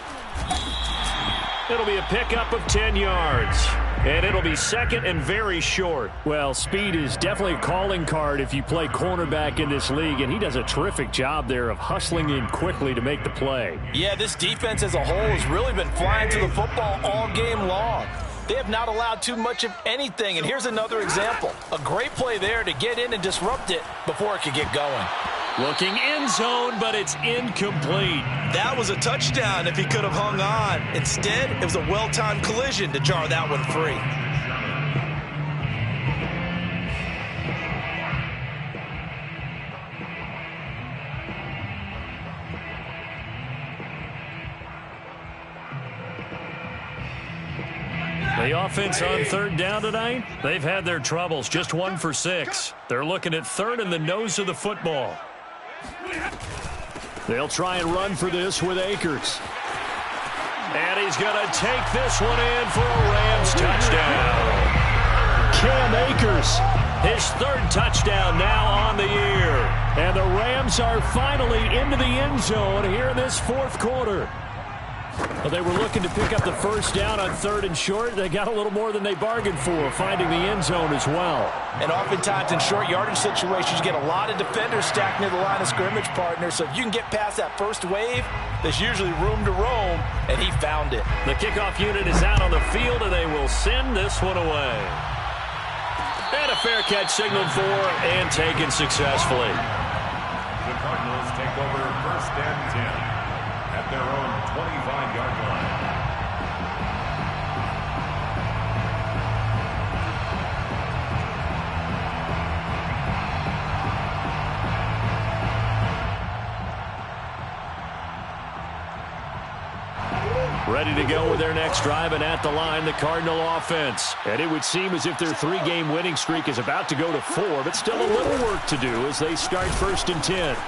It'll be a pickup of 10 yards. And it'll be second and very short. Well, speed is definitely a calling card if you play cornerback in this league, and he does a terrific job there of hustling in quickly to make the play. Yeah, this defense as a whole has really been flying to the football all game long. They have not allowed too much of anything, and here's another example. A great play there to get in and disrupt it before it could get going. Looking end zone, but it's incomplete. That was a touchdown if he could have hung on. Instead, it was a well-timed collision to jar that one free. The offense on third down tonight, they've had their troubles. Just 1 for 6. They're looking at third in the nose of the football. They'll try and run for this with Akers. And he's going to take this one in for a Rams touchdown. Cam Akers, his third touchdown now on the year. And the Rams are finally into the end zone here in this fourth quarter. Well, they were looking to pick up the first down on third and short. They got a little more than they bargained for, finding the end zone as well. And oftentimes in short yardage situations, you get a lot of defenders stacked near the line of scrimmage, partner. So if you can get past that first wave, there's usually room to roam, and he found it. The kickoff unit is out on the field, and they will send this one away. And a fair catch signaled for and taken successfully. The Cardinals take over first and 10 at their own 25-yard line. Ready to go with their next drive, and at the line, the Cardinal offense. And it would seem as if their 3-game winning streak is about to go to 4, but still a little work to do as they start first and 10.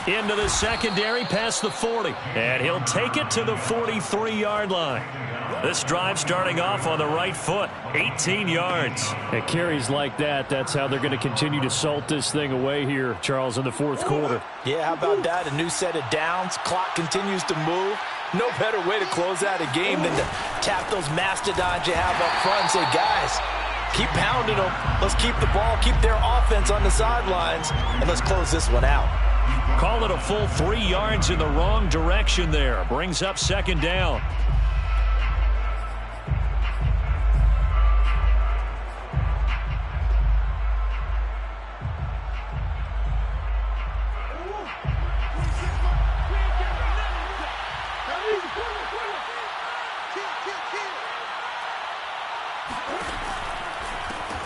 Into the secondary, past the 40. And he'll take it to the 43-yard line. This drive starting off on the right foot, 18 yards. At carries like that, that's how they're going to continue to salt this thing away here, Charles, in the fourth quarter. Yeah, how about that? A new set of downs. Clock continues to move. No better way to close out a game than to tap those mastodons you have up front and say, guys, keep pounding them. Let's keep the ball, keep their offense on the sidelines, and let's close this one out. Call it a full 3 yards in the wrong direction there. Brings up second down.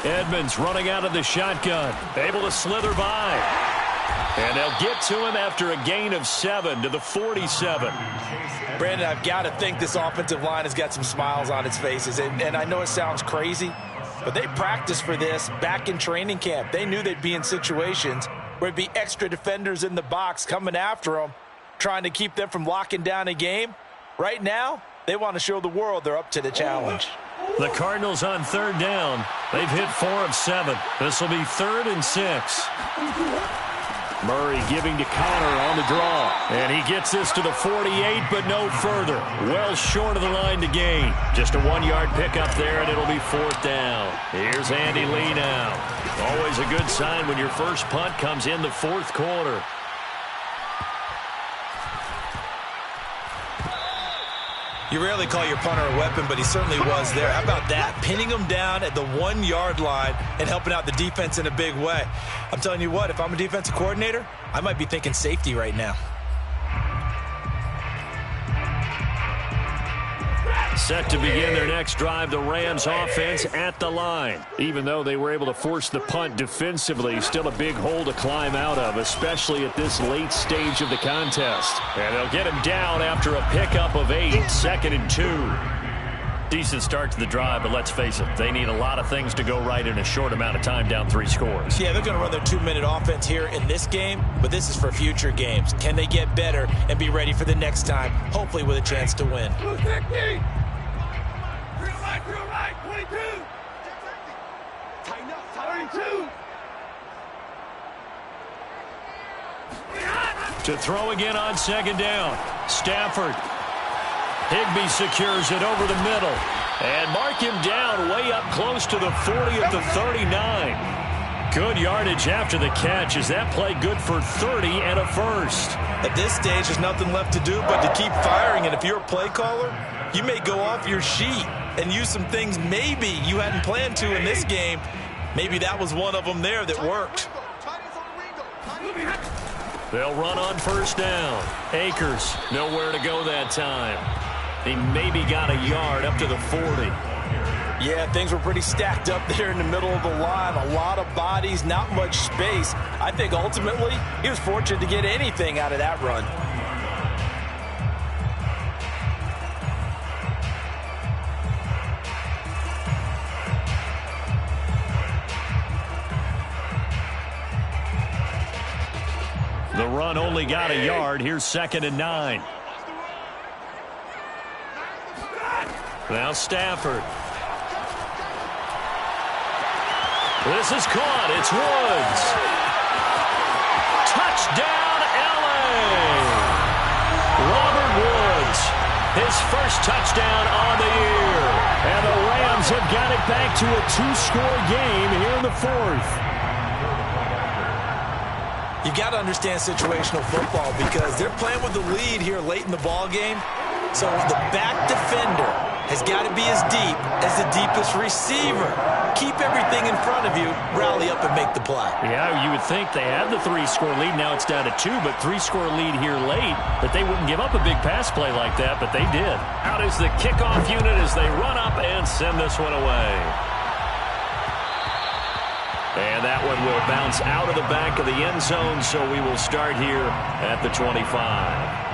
Edmonds running out of the shotgun. Able to slither by. And they'll get to him after a gain of 7 to the 47. Brandon, I've got to think this offensive line has got some smiles on its faces. And I know it sounds crazy, but they practiced for this back in training camp. They knew they'd be in situations where there'd be extra defenders in the box coming after them, trying to keep them from locking down a game. Right now, they want to show the world they're up to the challenge. The Cardinals on third down. They've hit 4 of 7. This will be 3rd and 6. Murray giving to Connor on the draw. And he gets this to the 48, but no further. Well short of the line to gain. Just a 1-yard pickup there, and it'll be 4th down. Here's Andy Lee now. Always a good sign when your first punt comes in the 4th quarter. You rarely call your punter a weapon, but he certainly was there. How about that? Pinning him down at the 1-yard line and helping out the defense in a big way. I'm telling you what, if I'm a defensive coordinator, I might be thinking safety right now. Set to begin their next drive, the Rams offense at the line. Even though they were able to force the punt defensively, still a big hole to climb out of, especially at this late stage of the contest. And they'll get him down after a pickup of 8, 2nd and 2. Decent start to the drive, but let's face it, they need a lot of things to go right in a short amount of time, down 3 scores. Yeah, they're going to run their 2-minute offense here in this game, but this is for future games. Can they get better and be ready for the next time, hopefully with a chance to win? 250. Real right, 22. Tighten up, 32. To throw again on 2nd down. Stafford. Higbee secures it over the middle. And mark him down way up close to the 40 at the 39. Good yardage after the catch. Is that play good for 30 and a first? At this stage, there's nothing left to do but to keep firing. And if you're a play caller, you may go off your sheet and use some things maybe you hadn't planned to in this game. Maybe that was one of them there that worked. They'll run on 1st down. Akers, nowhere to go that time. He maybe got a yard up to the 40. Yeah, things were pretty stacked up there in the middle of the line. A lot of bodies, not much space. I think ultimately he was fortunate to get anything out of that run. The run only got a yard. Here's 2nd and 9. Now Stafford. This is caught. It's Woods. Touchdown, L.A. Robert Woods. His first touchdown on the year. And the Rams have got it back to a 2-score game here in the 4th. You got to understand situational football because they're playing with the lead here late in the ball game. So the back defender has got to be as deep as the deepest receiver. Keep everything in front of you, rally up and make the play. Yeah, you would think they had the 3-score lead. Now it's down to 2, but 3-score lead here late. But they wouldn't give up a big pass play like that, but they did. Out is the kickoff unit as they run up and send this one away. And that one will bounce out of the back of the end zone, so we will start here at the 25.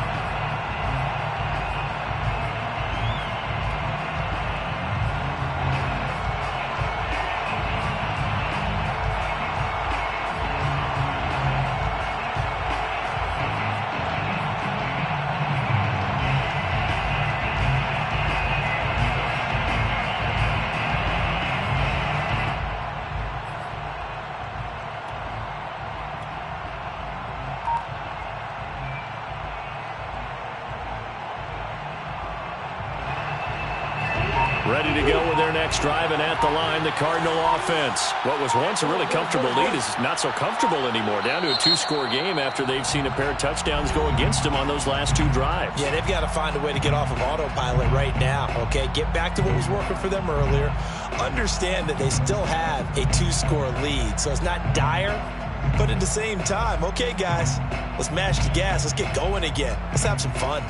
Ready to go with their next drive, and at the line, the Cardinal offense. What was once a really comfortable lead is not so comfortable anymore. Down to a 2-score game after they've seen a pair of touchdowns go against them on those last 2 drives. Yeah, they've got to find a way to get off of autopilot right now, okay? Get back to what was working for them earlier. Understand that they still have a 2-score lead, so it's not dire, but at the same time, okay, guys, let's mash the gas. Let's get going again. Let's have some fun.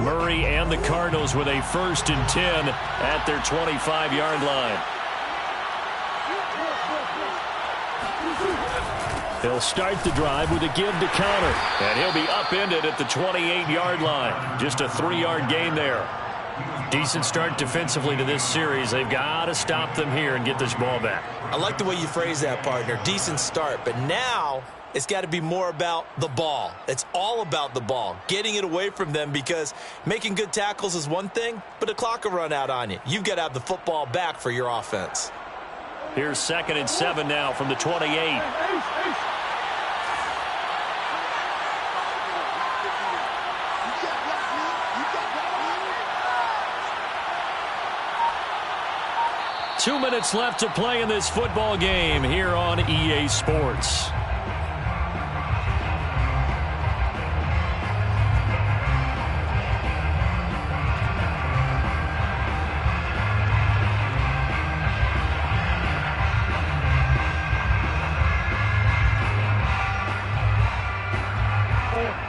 Murray and the Cardinals with a 1st and 10 at their 25-yard line. He'll start the drive with a give to counter, and he'll be upended at the 28-yard line. Just a 3-yard gain there. Decent start defensively to this series. They've got to stop them here and get this ball back. I like the way you phrase that, partner. Decent start, but now it's got to be more about the ball. It's all about the ball, getting it away from them, because making good tackles is one thing, but the clock will run out on you. You've got to have the football back for your offense. Here's 2nd and 7 now from the 28. 2 minutes left to play in this football game here on EA Sports.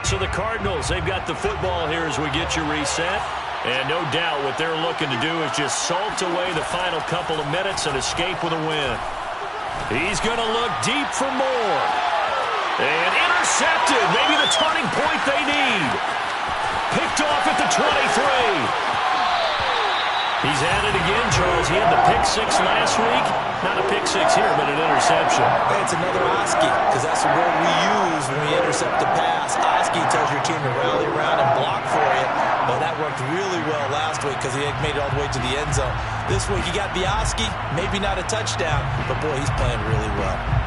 So the Cardinals, they've got the football here as we get you reset. And no doubt what they're looking to do is just salt away the final couple of minutes and escape with a win. He's going to look deep for more. And intercepted. Maybe the turning point they need. Picked off at the 23. He's at it again, Charles. He had the pick six last week. Not a pick six here, but an interception. It's another Oski, because that's the word we use when we intercept the pass. Oski tells your team to rally around and block for you. Well, that worked really well last week because he made it all the way to the end zone. This week, you got the Oski, maybe not a touchdown, but boy, he's playing really well.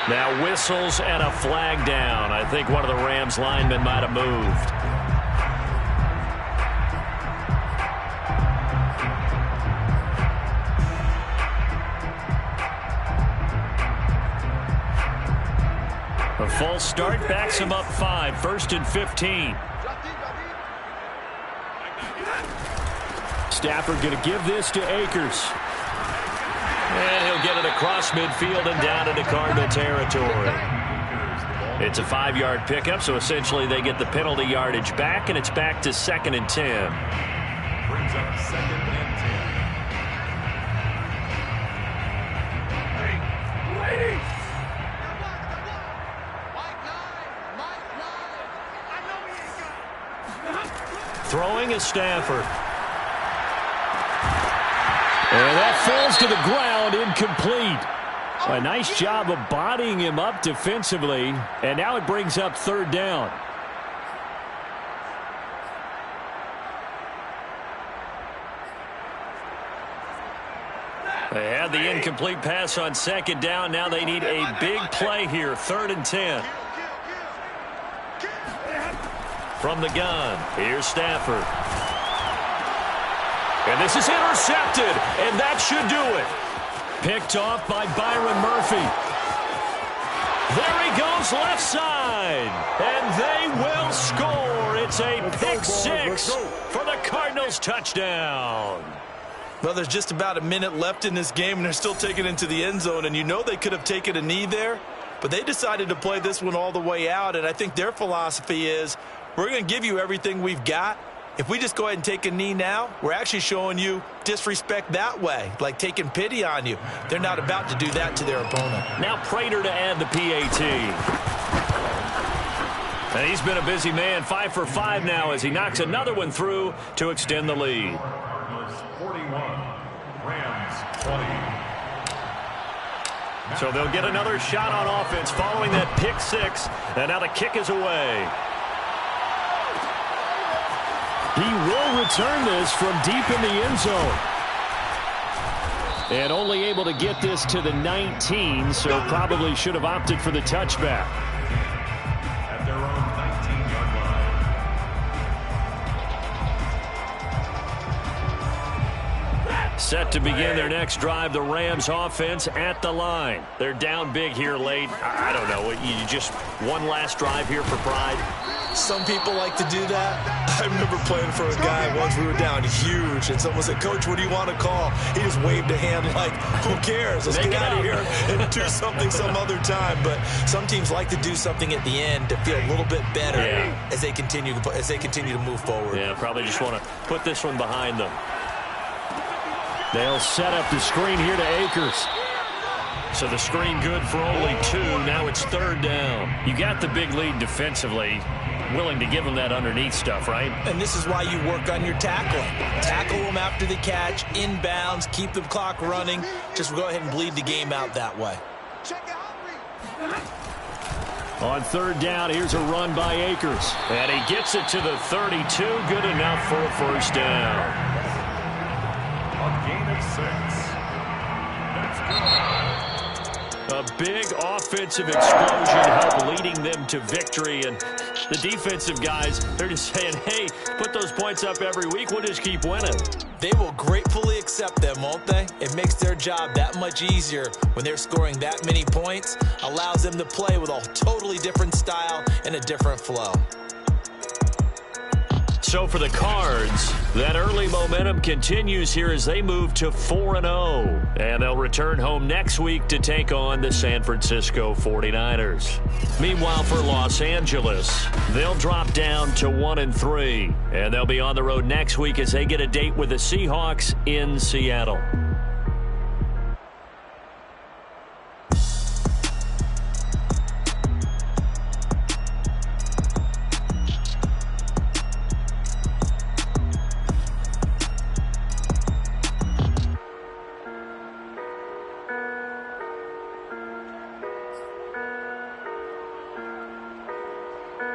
Now whistles and a flag down. I think one of the Rams linemen might have moved. A false start backs him up 5. 1st and 15. Stafford going to give this to Akers. And he'll get it across midfield and down into Cardinal territory. It's a 5-yard pickup, so essentially they get the penalty yardage back, and it's back to 2nd and 10. Brings up 2nd and 10. Throwing is Stafford. And that falls to the ground, incomplete. A nice job of bodying him up defensively, and now it brings up 3rd down. They had the incomplete pass on 2nd down. Now they need a big play here, 3rd and 10. From the gun, here's Stafford. And this is intercepted, and that should do it. Picked off by Byron Murphy. There he goes left side, and they will score. It's a pick 6 for the Cardinals touchdown. Well, there's just about a minute left in this game, and they're still taking it into the end zone, and you know they could have taken a knee there, but they decided to play this one all the way out, and I think their philosophy is we're going to give you everything we've got. If we just go ahead and take a knee now, we're actually showing you disrespect that way, like taking pity on you. They're not about to do that to their opponent. Now Prater to add the PAT. And he's been a busy man, 5 for 5 now as he knocks another one through to extend the lead. Cardinals 41, Rams 20. So they'll get another shot on offense following that pick 6, and now the kick is away. He will return this from deep in the end zone. And only able to get this to the 19, so probably should have opted for the touchback. At their own 19-yard line. Set to begin their next drive, the Rams offense at the line. They're down big here late. I don't know. You just one last drive here for pride. Some people like to do that. I remember playing for a guy once. We were down huge, and someone said, "Coach, what do you want to call?" He just waved a hand like, "Who cares? Let's get out of here and do something some other time." But some teams like to do something at the end to feel a little bit better as they continue to move forward. Yeah, probably just want to put this one behind them. They'll set up the screen here to Akers. So the screen good for only 2. Now it's 3rd down. You got the big lead defensively. Willing to give them that underneath stuff, right? And this is why you work on your tackling. Tackle them after the catch, inbounds, keep the clock running. Just go ahead and bleed the game out that way. On 3rd down, here's a run by Akers. And he gets it to the 32. Good enough for a 1st down. A gain of 6. That's good. A big offensive explosion helped leading them to victory. And the defensive guys, they're just saying, hey, put those points up every week. We'll just keep winning. They will gratefully accept them, won't they? It makes their job that much easier when they're scoring that many points. Allows them to play with a totally different style and a different flow. So for the Cards, that early momentum continues here as they move to 4-0. And they'll return home next week to take on the San Francisco 49ers. Meanwhile, for Los Angeles, they'll drop down to 1-3. And they'll be on the road next week as they get a date with the Seahawks in Seattle.